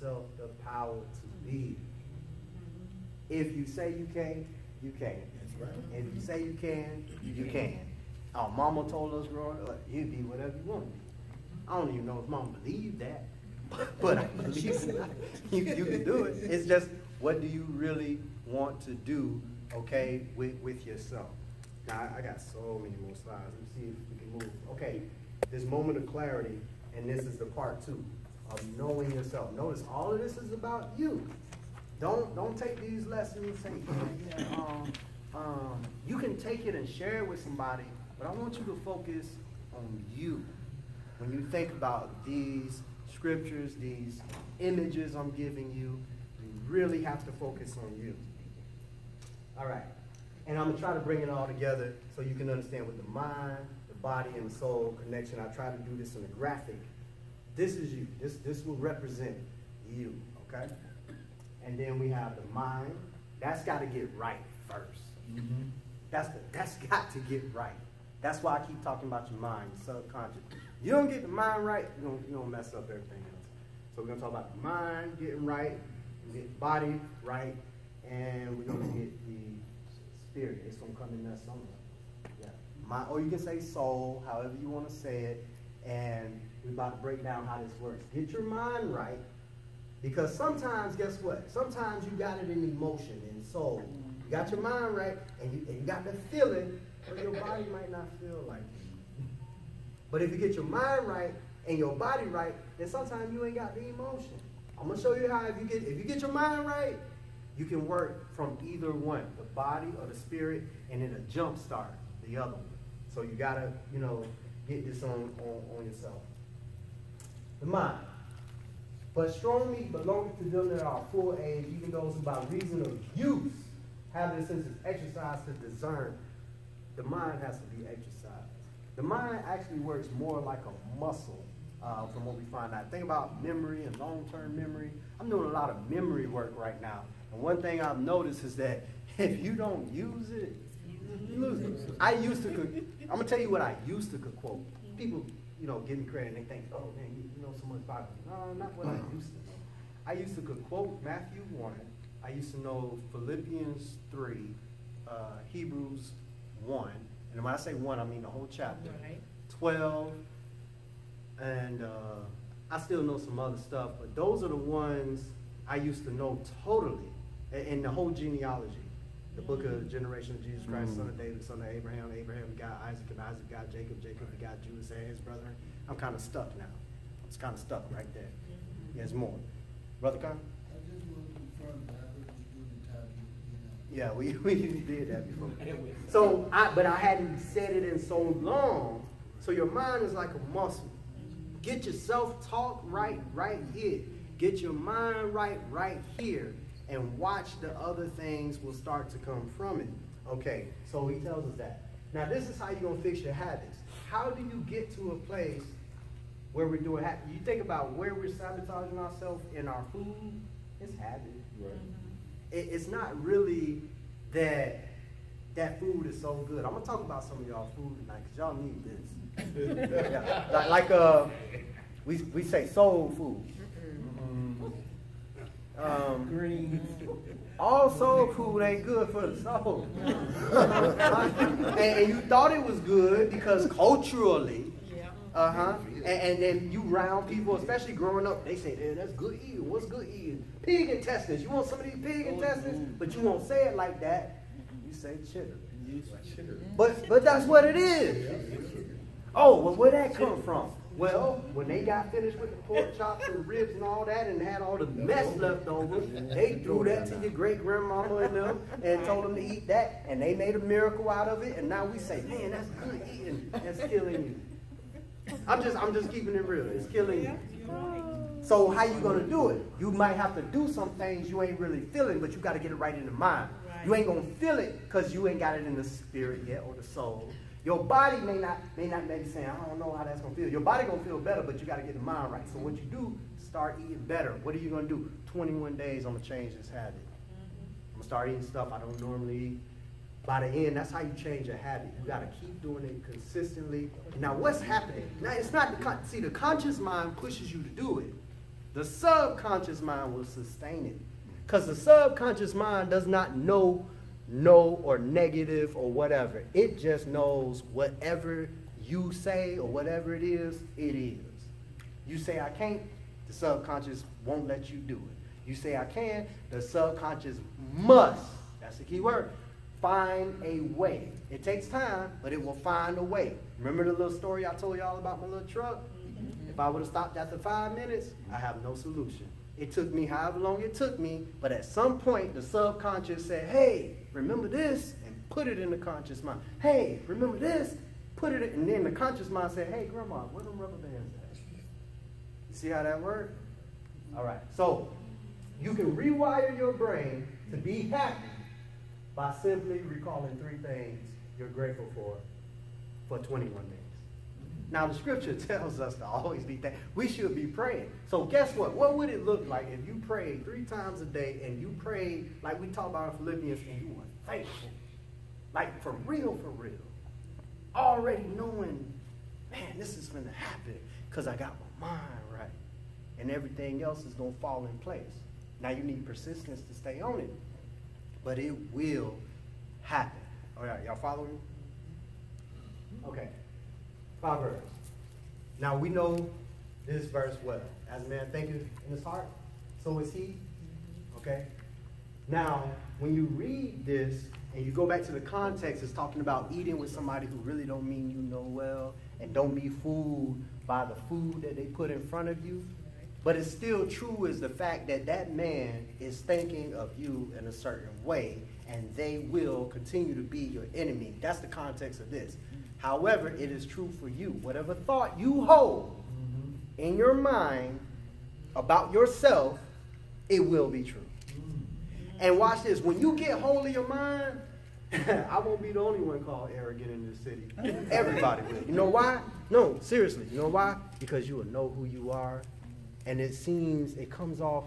yourself the power to be. If you say you can, you can. That's right. If you say you can, you can. Our mama told us growing up, you be whatever you want to be. I don't even know if mama believed that, but I believe you can do it. It's just, what do you really want to do, okay, with yourself? Now, I got so many more slides. Let me see if we can move. Okay, this moment of clarity, and this is the part 2 of knowing yourself. Notice all of this is about you. Don't take these lessons and say, you can take it and share it with somebody, but I want you to focus on you. When you think about these scriptures, these images I'm giving you, you really have to focus on you. All right. And I'm going to try to bring it all together so you can understand with the mind, the body, and the soul connection. I try to do this in a graphic. This is you. This will represent you, okay? And then we have the mind. That's got to get right first. Mm-hmm. That's got to get right. That's why I keep talking about your mind, your subconscious. You don't get the mind right, you're going to mess up everything else. So we're going to talk about the mind getting right, get the body right, and we're going to get the spirit. It's going to come in there somewhere. Yeah. Or you can say soul, however you want to say it, and we're about to break down how this works. Get your mind right, because sometimes, guess what? Sometimes you got it in emotion, in soul. You got your mind right, and you got the feeling, but your body might not feel like it. But if you get your mind right and your body right, then sometimes you ain't got the emotion. I'm going to show you how if you get your mind right, you can work from either one, the body or the spirit, and it'll jumpstart the other one. So you got to, get this on yourself. The mind. But strong meat belongeth to them that are full age, even those who by reason of use have their senses exercised to discern. The mind has to be exercised. The mind actually works more like a muscle from what we find out. Think about memory and long-term memory. I'm doing a lot of memory work right now. And one thing I've noticed is that if you don't use it, you lose it. I'm going to tell you what I used to quote. People, give me credit and they think, oh man, you know so much Bible. No, not what I used to know. I used to quote Matthew 1. I used to know Philippians 3, Hebrews 1. And when I say 1, I mean the whole chapter. Right. 12. And I still know some other stuff, but those are the ones I used to know totally. And the whole genealogy. The book of the generation of Jesus Christ, son of David, son of Abraham. Abraham begot Isaac, and Isaac begot Jacob. Jacob begot Judas and his brethren. I'm kind of stuck now. It's kind of stuck right there. There's more. Brother Con? I just want to confirm that I heard you do the time. Yeah, we did that before. So, but I hadn't said it in so long. So your mind is like a muscle. Get your self-talk right here. Get your mind right here. And watch the other things will start to come from it. Okay, so he tells us that. Now this is how you're going to fix your habits. How do you get to a place where we're doing habits? You think about where we're sabotaging ourselves in our food. It's habit. Right. It's not really that food is so good. I'm going to talk about some of y'all food tonight because y'all need this. Yeah. Like we say soul food. Green. All soul food ain't good for the soul. and you thought it was good because culturally, and then you round people, especially growing up, they say, hey, that's good eating. What's good eating? Pig intestines. You want some of these pig intestines? But you won't say it like that. You say cheddar. But that's what it is. Oh, well, where'd that come from? Well, when they got finished with the pork chops and ribs and all that and had all the mess left over, they threw that to your great-grandmama and them and told them to eat that, and they made a miracle out of it, and now we say, man, that's good eating. That's killing you. I'm just keeping it real. It's killing you. So how you going to do it? You might have to do some things you ain't really feeling, but you got to get it right in the mind. You ain't going to feel it because you ain't got it in the spirit yet or the soul. Your body may not maybe saying, I don't know how that's going to feel. Your body going to feel better, but you got to get the mind right. So what you do, start eating better. What are you going to do? 21 days, I'm going to change this habit. I'm going to start eating stuff I don't normally eat. By the end, that's how you change a habit. You got to keep doing it consistently. And now what's happening? Now it's not the conscious mind pushes you to do it. The subconscious mind will sustain it. Because the subconscious mind does not know no or negative or whatever. It just knows whatever you say or whatever it is, it is. You say I can't, the subconscious won't let you do it. You say I can, the subconscious must, that's the key word, find a way. It takes time, but it will find a way. Remember the little story I told y'all about my little truck? If I would have stopped after 5 minutes, I have no solution. It took me however long it took me, but at some point the subconscious said, hey, remember this, and put it in the conscious mind. Hey, remember this, put it in, and then the conscious mind said, hey, grandma, where them rubber bands at? You see how that works? All right, so you can rewire your brain to be happy by simply recalling 3 things you're grateful for 21 days. Now, the scripture tells us to always be thankful. We should be praying. So guess what? What would it look like if you prayed 3 times a day and you prayed like we talked about in Philippians and you were thankful? Like for real, already knowing, man, this is going to happen because I got my mind right. And everything else is going to fall in place. Now, you need persistence to stay on it. But it will happen. All right, y'all follow me? Okay. Proverbs. Now we know this verse well. As a man thinketh in his heart, so is he. Okay? Now, when you read this and you go back to the context, it's talking about eating with somebody who really don't mean you know well, and don't be fooled by the food that they put in front of you. But it's still true is the fact that that man is thinking of you in a certain way, and they will continue to be your enemy. That's the context of this. However, it is true for you. Whatever thought you hold in your mind about yourself, it will be true. And watch this. When you get hold of your mind, I won't be the only one called arrogant in this city. Everybody will. You know why? No, seriously. You know why? Because you will know who you are. And it comes off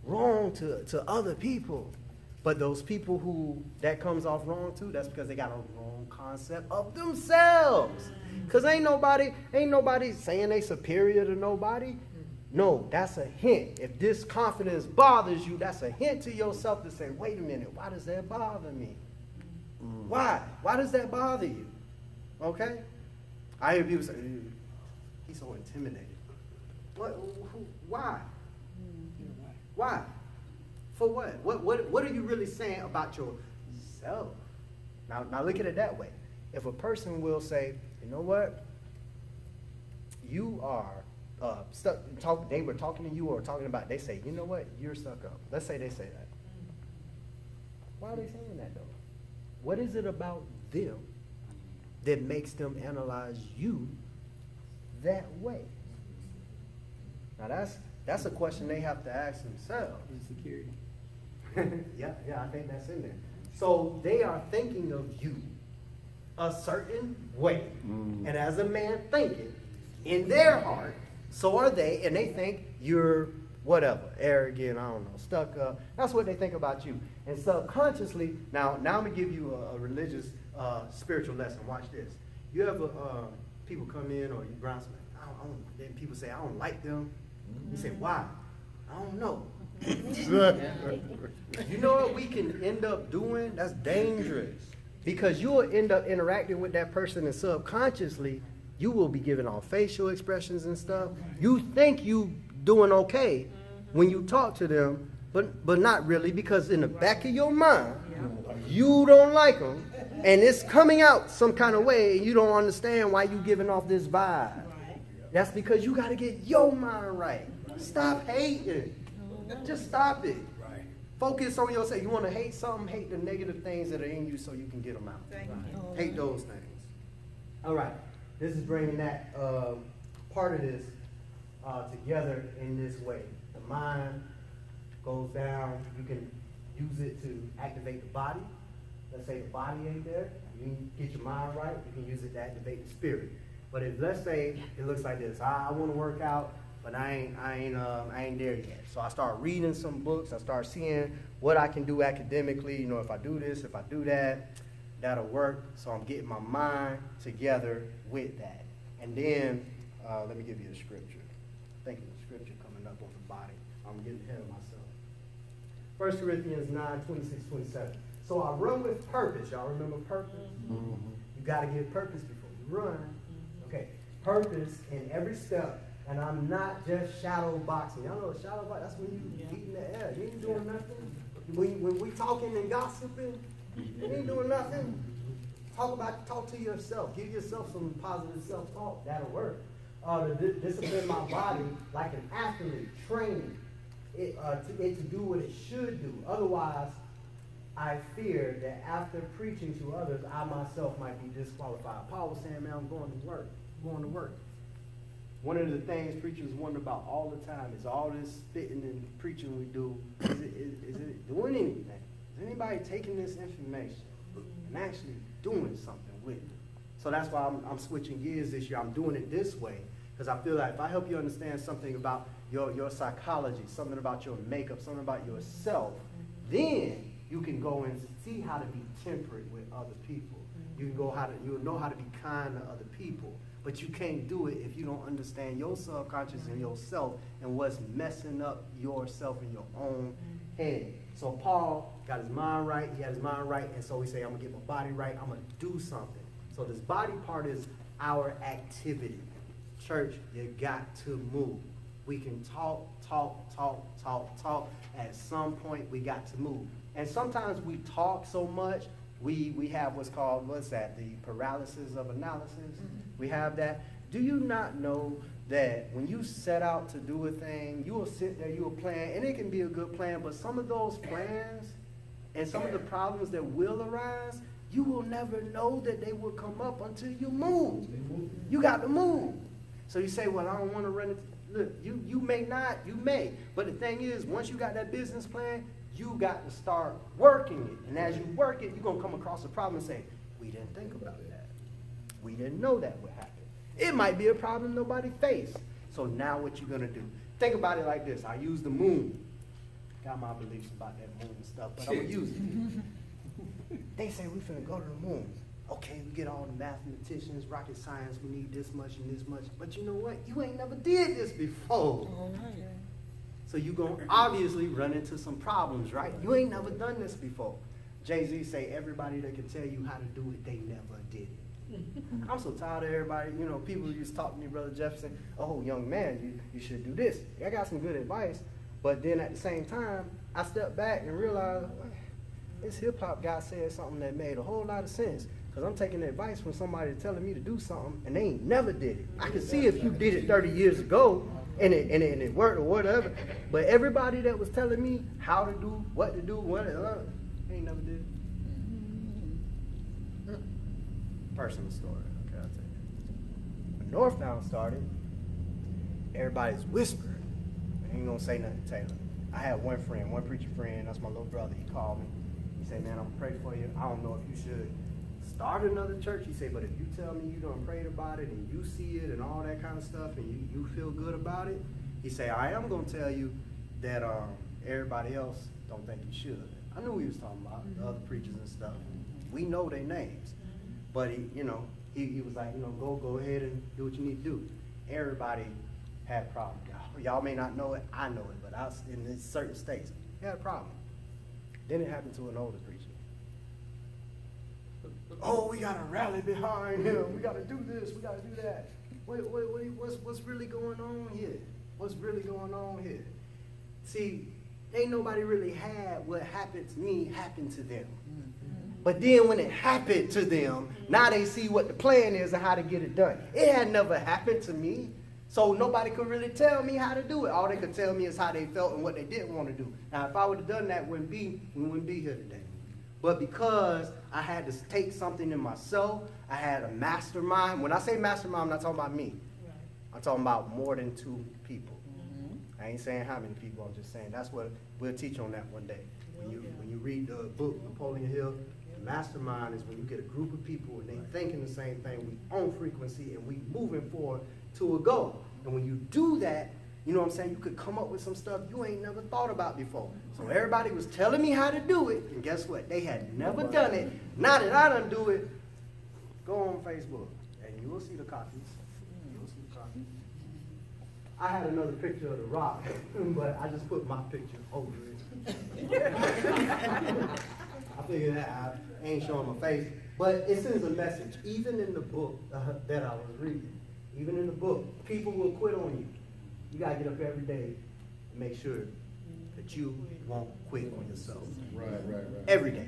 wrong to other people. But those people who that comes off wrong to, that's because they got a wrong concept of themselves. Because ain't nobody saying they superior to nobody. No, that's a hint. If this confidence bothers you, that's a hint to yourself to say, wait a minute, why does that bother me? Why? Why does that bother you? Okay? I hear people say, he's so intimidated. What? Why? Why? For what? What are you really saying about yourself? Now look at it that way. If a person will say, you know what? You are stuck. They were talking to you or talking about. They say, you know what? You're stuck up. Let's say they say that. Why are they saying that though? What is it about them that makes them analyze you that way? Now that's a question they have to ask themselves. Insecurity. yeah, I think that's in there. So they are thinking of you a certain way. And as a man thinking in their heart, so are they, and they think you're whatever, arrogant, I don't know, stuck up. That's what they think about you. And subconsciously, now I'm going to give you a religious, spiritual lesson. Watch this. You ever, people come in or you ground somebody, then people say, I don't like them. You say, why? I don't know. You know what we can end up doing? That's dangerous. Because you will end up interacting with that person and subconsciously, you will be giving off facial expressions and stuff. You think you doing okay when you talk to them, but not really, because in the back of your mind, you don't like them, and it's coming out some kind of way, and you don't understand why you giving off this vibe. That's because you got to get your mind right. Stop hating. Just stop it. Focus on yourself. You want to hate something, hate the negative things that are in you so you can get them out. Hate those things. All right. This is bringing that part of this together in this way. The mind goes down. You can use it to activate the body. Let's say the body ain't there. You get your mind right. You can use it to activate the spirit. But if, let's say, it looks like this. I want to work out, but I ain't there yet. So I start reading some books. I start seeing what I can do academically. You know, if I do this, if I do that, that'll work. So I'm getting my mind together with that. And then, let me give you the scripture. I think the scripture coming up on the Bible. I'm getting ahead of myself. 1 Corinthians 9, 26, 27. So I run with purpose. Y'all remember purpose? Mm-hmm. You got to get purpose before you run. Okay. Purpose in every step. And I'm not just shadow boxing. Y'all know what shadow boxing, that's when you eat in the air. You ain't doing nothing. When we talking and gossiping, you ain't doing nothing. Talk to yourself. Give yourself some positive self-talk. That'll work. Discipline my body like an athlete, training it to do what it should do. Otherwise, I fear that after preaching to others, I myself might be disqualified. Paul was saying, man, I'm going to work. I'm going to work. One of the things preachers wonder about all the time is all this spitting and preaching we do, is it doing anything? Is anybody taking this information and actually doing something with it? So that's why I'm switching gears this year. I'm doing it this way because I feel like if I help you understand something about your psychology, something about your makeup, something about yourself, then you can go and see how to be temperate with other people. You'll know how to be kind to other people. But you can't do it if you don't understand your subconscious and yourself and what's messing up yourself in your own head. So Paul got his mind right. He had his mind right. And so he said, I'm going to get my body right. I'm going to do something. So this body part is our activity. Church, you got to move. We can talk. At some point, we got to move. And sometimes we talk so much, we have what's called, the paralysis of analysis. We have that. Do you not know that when you set out to do a thing, you will sit there, you will plan, and it can be a good plan, but some of those plans and some of the problems that will arise, you will never know that they will come up until you move. You got to move. So you say, well, I don't want to run it. Look, you may not, you may. But the thing is, once you got that business plan, you got to start working it. And as you work it, you're going to come across a problem and say, we didn't think about that. We didn't know that would happen. It might be a problem nobody faced. So now what you going to do? Think about it like this. I use the moon. Got my beliefs about that moon and stuff, but I'm going to use it. They say we finna go to the moon. Okay, we get all the mathematicians, rocket science, we need this much and this much. But you know what? You ain't never did this before. So you're going to obviously run into some problems, right? You ain't never done this before. Jay-Z say everybody that can tell you how to do it, they never did it. I'm so tired of everybody, people used to talk to me, Brother Jefferson, oh, young man, you should do this. I got some good advice, but then at the same time, I stepped back and realized, this hip-hop guy said something that made a whole lot of sense, because I'm taking advice from somebody telling me to do something, and they ain't never did it. I can see if you did it 30 years ago, and it worked or whatever, but everybody that was telling me how to do, what to do, they ain't never did it. Personal story, okay, I'll tell you. When Northbound started, everybody's whispering. I ain't gonna say nothing to Taylor. I had one friend, one preacher friend, that's my little brother, he called me. He said, man, I'm gonna pray for you. I don't know if you should start another church. He said, but if you tell me you're gonna pray about it and you see it and all that kind of stuff and you feel good about it, he said, I am gonna tell you that everybody else don't think you should. I knew he was talking about the other preachers and stuff. We know their names. But he was like, go ahead and do what you need to do. Everybody had problems. Y'all may not know it, I know it, but I was in certain states. He had a problem. Then it happened to an older preacher. Oh, we gotta rally behind him. We gotta do this. We gotta do that. What's really going on here? What's really going on here? See, ain't nobody really had what happened to me happen to them. But then when it happened to them, now they see what the plan is and how to get it done. It had never happened to me, so nobody could really tell me how to do it. All they could tell me is how they felt and what they didn't want to do. Now, if I would have done that, we wouldn't be here today. But because I had to take something in myself, I had a mastermind. When I say mastermind, I'm not talking about me. I'm talking about more than 2 people. I ain't saying how many people, I'm just saying that's what we'll teach on that one day. When you read the book, Napoleon Hill, mastermind is when you get a group of people and they thinking the same thing, we on frequency and we moving forward to a goal. And when you do that, you know what I'm saying, you could come up with some stuff you ain't never thought about before. So everybody was telling me how to do it, and guess what? They had never done it. Now that I done do it, go on Facebook and you will see the copies. You will see the copies. I had another picture of the rock, but I just put my picture over it. I figured that I ain't showing my face. But it sends a message, even in the book that I was reading. Even in the book, people will quit on you. You got to get up every day and make sure that you won't quit on yourself. Right. Every day.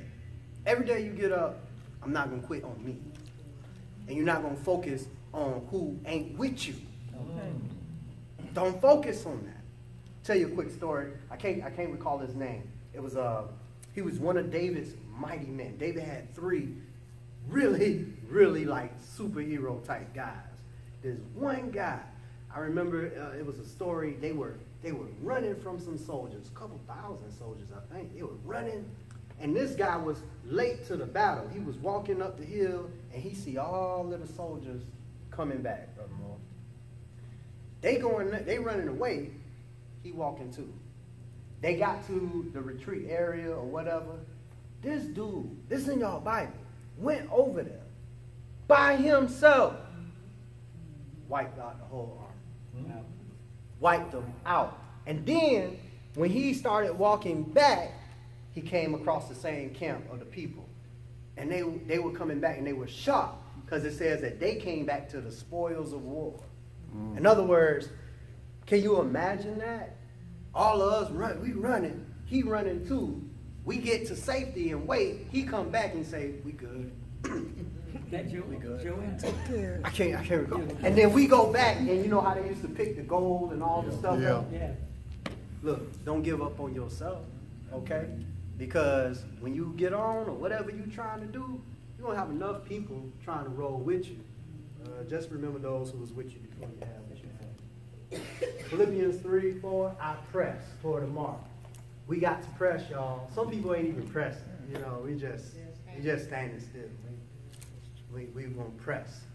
Every day you get up, I'm not going to quit on me. And you're not going to focus on who ain't with you. Okay. Don't focus on that. Tell you a quick story. I can't recall his name. It was he was one of David's mighty men. David had 3 really like superhero type guys. There's one guy, I remember it was a story, they were running from some soldiers, a couple thousand soldiers I think. They were running, and this guy was late to the battle. He was walking up the hill and he see all of the soldiers coming back, Brother Moore. They running away, he walking too. They got to the retreat area or whatever. This dude, this is in y'all Bible, went over there by himself, wiped out the whole army. Mm-hmm. Wiped them out. And then, when he started walking back, he came across the same camp of the people. And they were coming back and they were shocked because it says that they came back to the spoils of war. Mm-hmm. In other words, can you imagine that? All of us we running, he running too. We get to safety and wait. He come back and say, we good. We good. I can't recall. And then we go back, and you know how they used to pick the gold and all the stuff? Yeah. Look, don't give up on yourself, okay? Because when you get on or whatever you're trying to do, you're going to have enough people trying to roll with you. Just remember those who was with you before you have what you have. Philippians 3:4, I press toward the mark. We got to press, y'all. Some people ain't even pressing. You know, we just standing still. We won't press.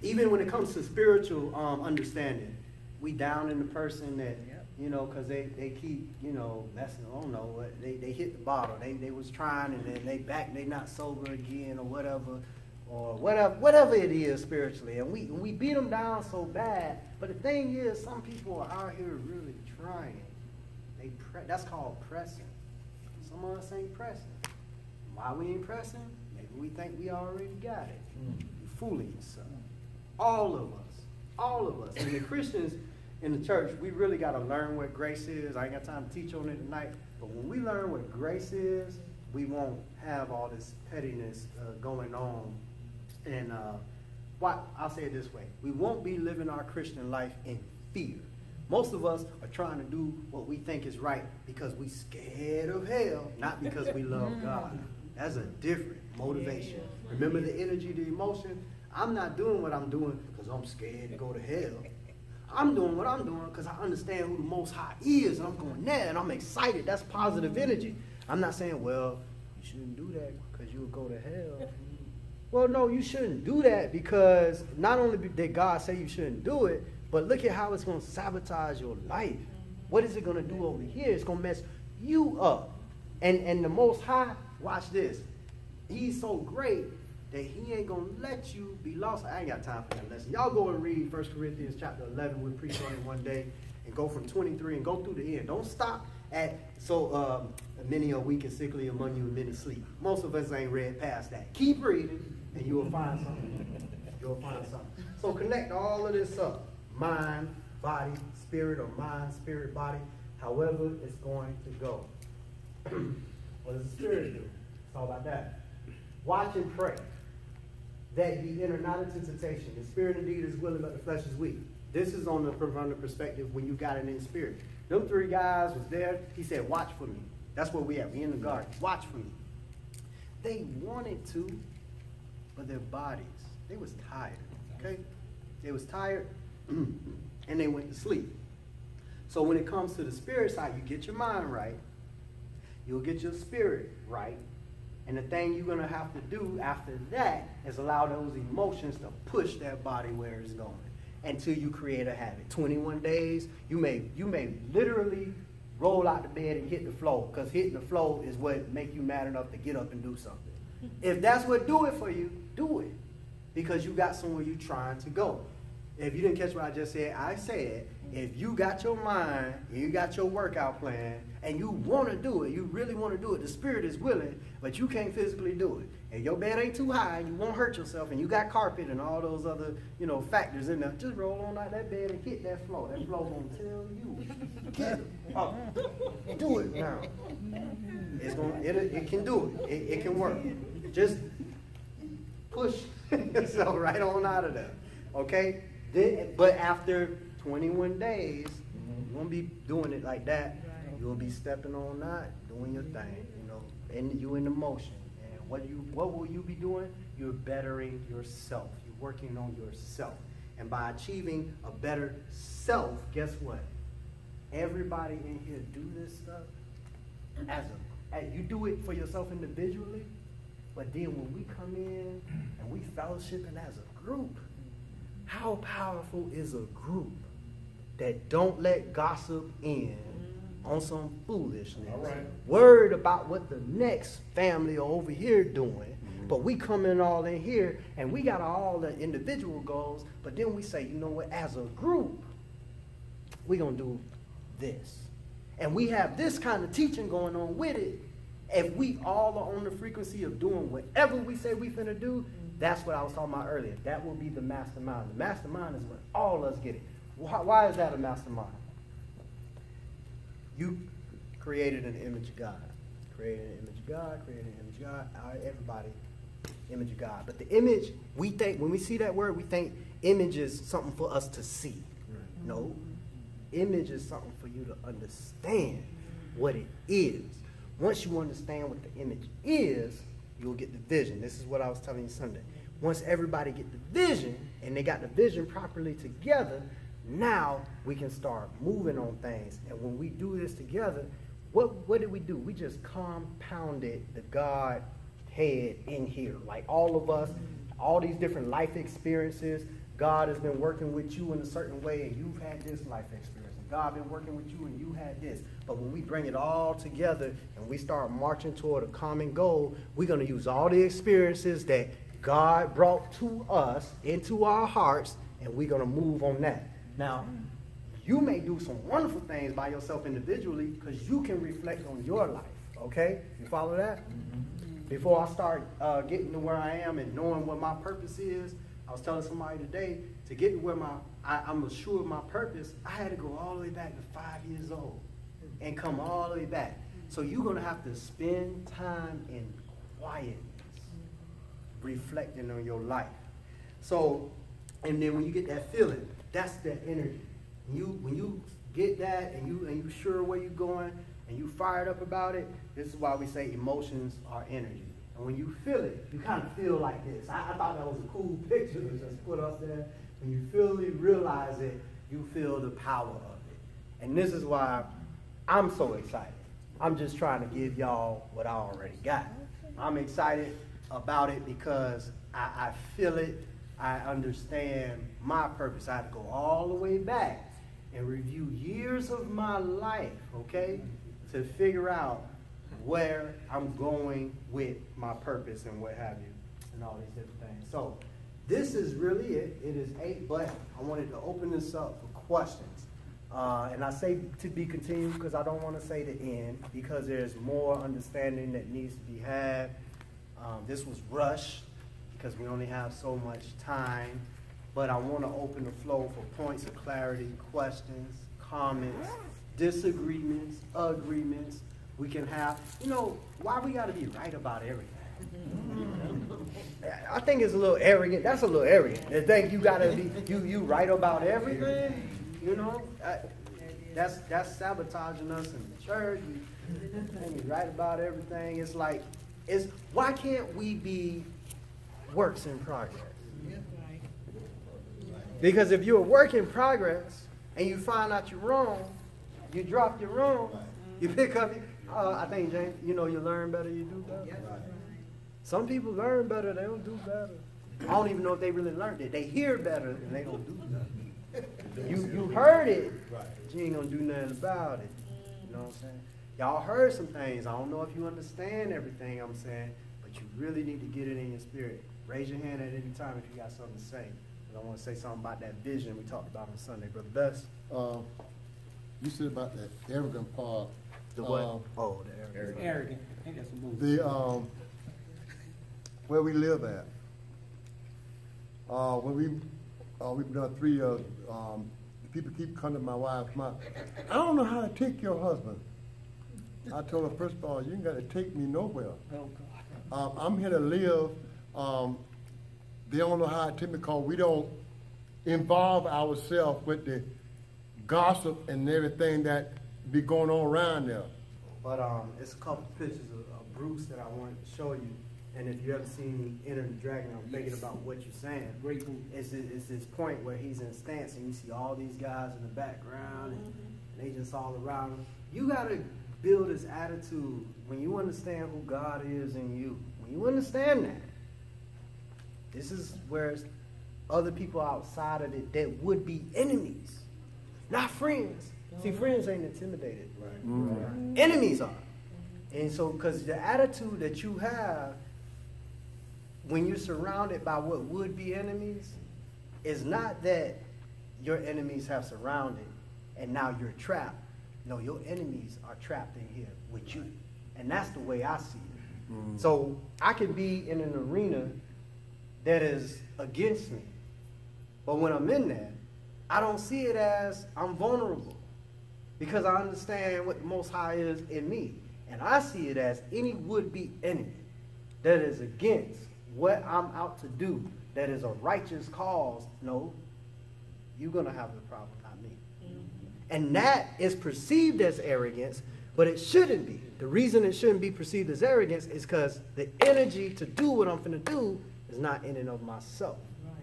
Even when it comes to spiritual understanding, we down in the person that, you know, because they keep, you know, messing, I don't know, they hit the bottle. They was trying and then they not sober again or whatever it is spiritually. And we beat them down so bad. But the thing is, some people are out here really trying. That's called pressing. Some of us ain't pressing. Why we ain't pressing? Maybe we think we already got it. You're fooling yourself. All of us. And the Christians in the church, we really got to learn what grace is. I ain't got time to teach on it tonight. But when we learn what grace is, we won't have all this pettiness going on. And I'll say it this way. We won't be living our Christian life in fear. Most of us are trying to do what we think is right because we scared of hell, not because we love God. That's a different motivation. Remember the energy, the emotion? I'm not doing what I'm doing because I'm scared to go to hell. I'm doing what I'm doing because I understand who the Most High is, and I'm going there, and I'm excited. That's positive energy. I'm not saying, well, you shouldn't do that because you'll go to hell. Well, no, you shouldn't do that because not only did God say you shouldn't do it, but look at how it's going to sabotage your life. What is it going to do over here? It's going to mess you up. And the Most High, watch this. He's so great that he ain't going to let you be lost. I ain't got time for that lesson. Y'all go and read 1 Corinthians chapter 11. We'll preach on it one day and go from 23 and go through the end. Don't stop at, many are weak and sickly among you and many sleep. Most of us ain't read past that. Keep reading and you will find something. You'll find something. So connect all of this up. Mind, body, spirit, or mind, spirit, body, however it's going to go. What does the spirit do? It's all about that. Watch and pray that ye enter not into temptation. The spirit indeed is willing, but the flesh is weak. This is from the perspective when you got it in spirit. Them 3 guys was there. He said, watch for me. That's where we at. We in the garden. Watch for me. They wanted to, but their bodies, they was tired. Okay? They was tired. And they went to sleep. So when it comes to the spirit side, you get your mind right. You'll get your spirit right. And the thing you're going to have to do after that is allow those emotions to push that body where it's going until you create a habit. 21 days, you may literally roll out the bed and hit the floor, because hitting the floor is what make you mad enough to get up and do something. If that's what do it for you, do it. Because you got somewhere you're trying to go. If you didn't catch what I just said, I said, if you got your mind, and you got your workout plan, and you want to do it, you really want to do it, the spirit is willing, but you can't physically do it. And your bed ain't too high, and you won't hurt yourself, and you got carpet and all those other, factors in there, just roll on out that bed and hit that floor. That floor gonna tell you, get up, do it now. It can do it. It can work. Just push yourself right on out of there. Okay? But after 21 days, you won't be doing it like that. You'll be stepping on that, doing your thing, and you in the motion. And what will you be doing? You're bettering yourself. You're working on yourself. And by achieving a better self, guess what? Everybody in here do this stuff as you do it for yourself individually, but then when we come in and we fellowshipping as a group, how powerful is a group that don't let gossip in on some foolishness, worried about what the next family over here doing, but we come in all in here and we got all the individual goals, but then we say, you know what, as a group, we're going to do this. And we have this kind of teaching going on with it. If we all are on the frequency of doing whatever we say we finna do, that's what I was talking about earlier. That will be the mastermind. The mastermind is when all of us get it. Why is that a mastermind? You created an image of God. Created an image of God, created an image of God. Everybody, image of God. But the image, we think, when we see that word, we think image is something for us to see. No. Image is something for you to understand what it is. Once you understand what the image is, you'll get the vision. This is what I was telling you Sunday. Once everybody get the vision, and they got the vision properly together, now we can start moving on things. And when we do this together, what did we do? We just compounded the God head in here. Like all of us, all these different life experiences, God has been working with you in a certain way, and you've had this life experience. And God been working with you, and you had this. But when we bring it all together and we start marching toward a common goal, we're going to use all the experiences that God brought to us into our hearts, and we're going to move on that. Now, you may do some wonderful things by yourself individually because you can reflect on your life. Okay? You follow that? Before I start getting to where I am and knowing what my purpose is, I was telling somebody today, to get to where I'm assured of my purpose, I had to go all the way back to 5 years old and come all the way back. So you're going to have to spend time in quietness, reflecting on your life. So, and then when you get that feeling, that's that energy. When you get that and you sure where you're going and you fired up about it, this is why we say emotions are energy. And when you feel it, you kind of feel like this. I thought that was a cool picture to just put up there. When you fully realize it, you feel the power of it. And this is why I'm so excited. I'm just trying to give y'all what I already got. I'm excited about it because I feel it. I understand my purpose. I had to go all the way back and review years of my life, okay, to figure out where I'm going with my purpose and what have you, and all these different things. So this is really it. It is 8, but I wanted to open this up for questions. And I say to be continued because I don't want to say the end, because there's more understanding that needs to be had. This was rushed because we only have so much time, but I want to open the flow for points of clarity, questions, comments, disagreements, agreements. We can have, why we got to be right about everything? I think it's a little arrogant. That's a little arrogant. To think you got to be, you right about everything, that's sabotaging us in the church. We right about everything. It's like, why can't we be works in progress? Because if you're a work in progress and you find out you're wrong, you drop your wrong, you pick up, I think, James, you learn better, you do better. Some people learn better, they don't do better. I don't even know if they really learned it. They hear better and they don't do better. You heard it, but you ain't going to do nothing about it. You know what I'm saying? Y'all heard some things. I don't know if you understand everything I'm saying, but you really need to get it in your spirit. Raise your hand at any time if you got something to say. I want to say something about that vision we talked about on Sunday, Brother Best. You said about that arrogant part. The what? The arrogant. Arrogant. I think that's a movie. Where we live at. When we've done 3 years, people keep coming to my wife. I don't know how to take your husband. I told her, first of all, you ain't got to take me nowhere. Oh, God. I'm here to live. They don't know how to take me because we don't involve ourselves with the gossip and everything that be going on around there. But it's a couple pictures of Bruce that I wanted to show you. And if you ever seen Enter the Dragon, I'm thinking about what you're saying. Great movie. It's this point where he's in stance and you see all these guys in the background and they just all around him. You got to build this attitude when you understand who God is in you. When you understand that, this is where it's other people outside of it that would be enemies, not friends. See, friends ain't intimidated. Right. Enemies are. And so, because the attitude that you have when you're surrounded by what would be enemies is not that your enemies have surrounded and now you're trapped. No, your enemies are trapped in here with you. And that's the way I see it. So I can be in an arena that is against me. But when I'm in there, I don't see it as I'm vulnerable because I understand what the Most High is in me. And I see it as any would-be enemy that is against what I'm out to do, that is a righteous cause. No, you're going to have the problem, not me. And that is perceived as arrogance, but it shouldn't be. The reason it shouldn't be perceived as arrogance is because the energy to do what I'm finna do is not in and of myself. Right.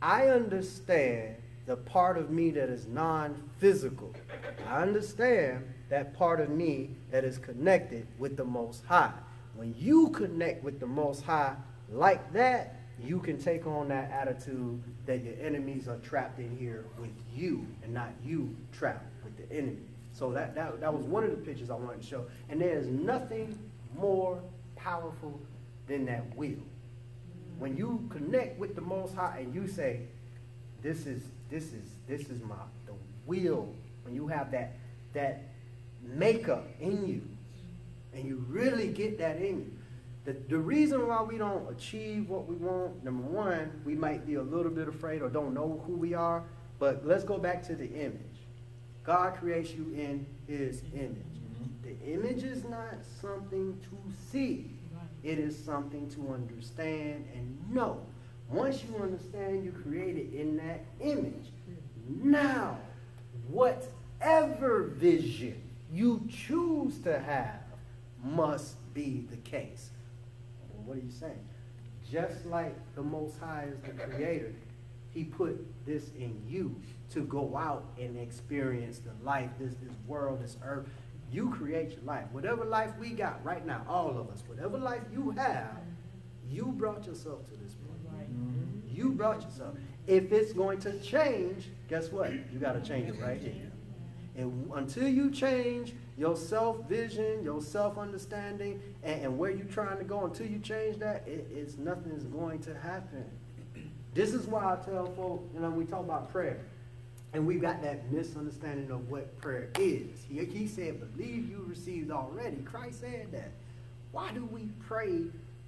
I understand the part of me that is non-physical. I understand that part of me that is connected with the Most High. When you connect with the Most High like that, you can take on that attitude that your enemies are trapped in here with you and not you trapped with the enemy. So that was one of the pictures I wanted to show. And there is nothing more powerful than that will. When you connect with the Most High and you say, this is the will, when you have that makeup in you, and you really get that in you. The reason why we don't achieve what we want, number one, we might be a little bit afraid or don't know who we are, but let's go back to the image. God creates you in his image. The image is not something to see. It is something to understand and know. Once you understand you're created in that image, now whatever vision you choose to have must be the case. Well, what are you saying? Just like the Most High is the creator, he put this in you to go out and experience the life, this world, this earth. You create your life. Whatever life we got right now, all of us, whatever life you have, you brought yourself to this point. You brought yourself. If it's going to change, guess what? You got to change it right here. And until you change your self-vision, your self-understanding, and where you're trying to go, until you change that, nothing is going to happen. This is why I tell folks, we talk about prayer, and we've got that misunderstanding of what prayer is. He said, believe you received already. Christ said that. Why do we pray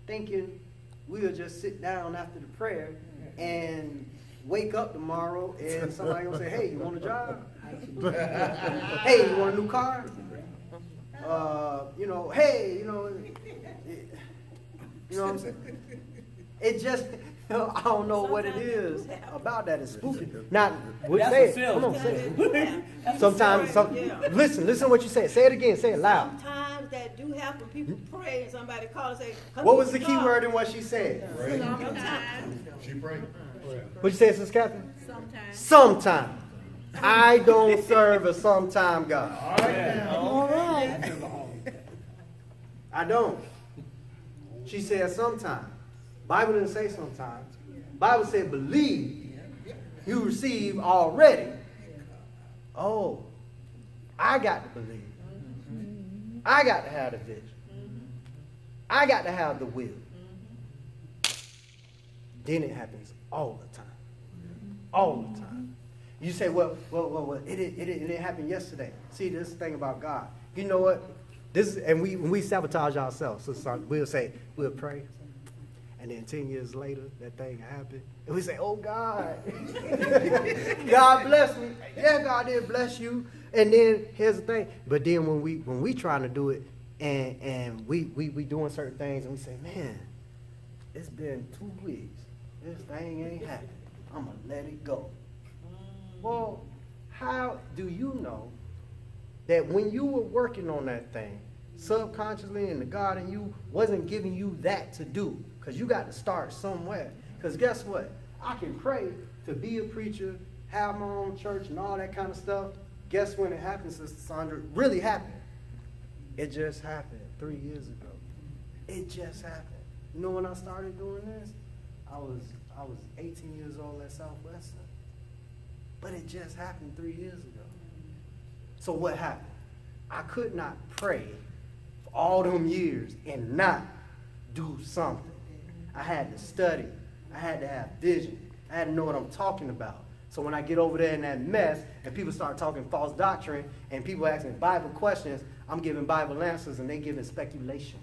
thinking we'll just sit down after the prayer and wake up tomorrow and somebody will say, hey, you want a job? Hey, you want a new car? Hey, you know what I'm saying? It just, I don't know what it is about that. It's spooky. Now, say it. Come on, say it. Sometimes, listen to what you said. Say it again. Say it loud. Sometimes that do happen. People pray and somebody calls and say, what was the key word in what she said? Sometimes. She prayed. What you say, Sister Catherine? Sometimes. Sometime. I don't serve a sometime God. All right. I don't. She said sometime. Bible didn't say sometimes. Bible said believe you receive already. Oh, I got to believe. I got to have the vision. I got to have the will. Then it happens all the time. All the time. You say, well, it didn't happen yesterday. See, this thing about God. You know what? And we sabotage ourselves. So we'll pray. And then 10 years later, that thing happened. And we say, oh, God. God bless me. Yeah, God did bless you. And then here's the thing. But then when we trying to do it and we doing certain things and we say, man, it's been 2 weeks. This thing ain't happening. I'm going to let it go. Well, how do you know that when you were working on that thing, subconsciously and the God in you wasn't giving you that to do? Because you got to start somewhere. Because guess what? I can pray to be a preacher, have my own church and all that kind of stuff. Guess when it happened, Sister Sandra? Really happened. It just happened 3 years ago. It just happened. You know when I started doing this? I was 18 years old at Southwestern. But it just happened 3 years ago. So what happened? I could not pray for all them years and not do something. I had to study. I had to have vision. I had to know what I'm talking about. So when I get over there in that mess and people start talking false doctrine and people asking Bible questions, I'm giving Bible answers and they giving speculation.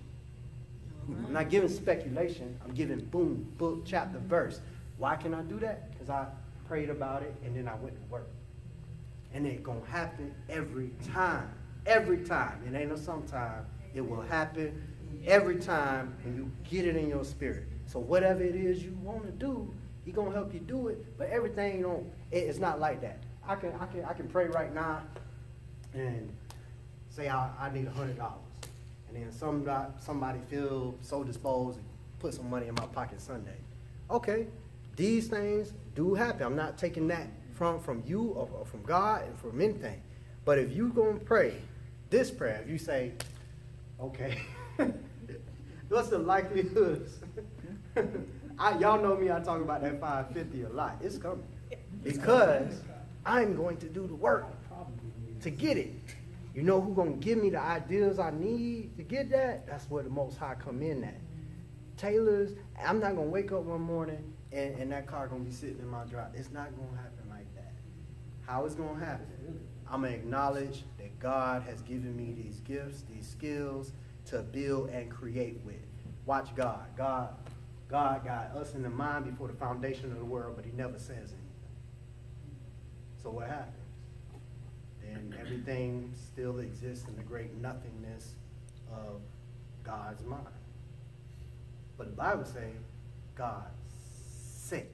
I'm not giving speculation. I'm giving boom, book, chapter, verse. Why can I do that? Because I prayed about it and then I went to work. And it's going to happen every time. Every time. It ain't no sometime. It will happen every time when you get it in your spirit. So whatever it is you want to do, He's going to help you do it. But everything it's not like that. I can pray right now and say I need $100. And then somebody feel so disposed and put some money in my pocket Sunday. Okay, these things do happen. I'm not taking that from you or from God and from anything. But if you going to pray this prayer, if you say, okay, what's the likelihood? Y'all know me, I talk about that 550 a lot. It's coming. Because I'm going to do the work to get it. You know who's going to give me the ideas I need to get that? That's where the Most High come in at. Taylor's, I'm not going to wake up one morning and that car going to be sitting in my drive. It's not going to happen like that. How it's going to happen? I'm going to acknowledge that God has given me these gifts, these skills to build and create with. Watch God. God got us in the mind before the foundation of the world, but He never says anything. So what happens? Then everything still exists in the great nothingness of God's mind. But the Bible says God said.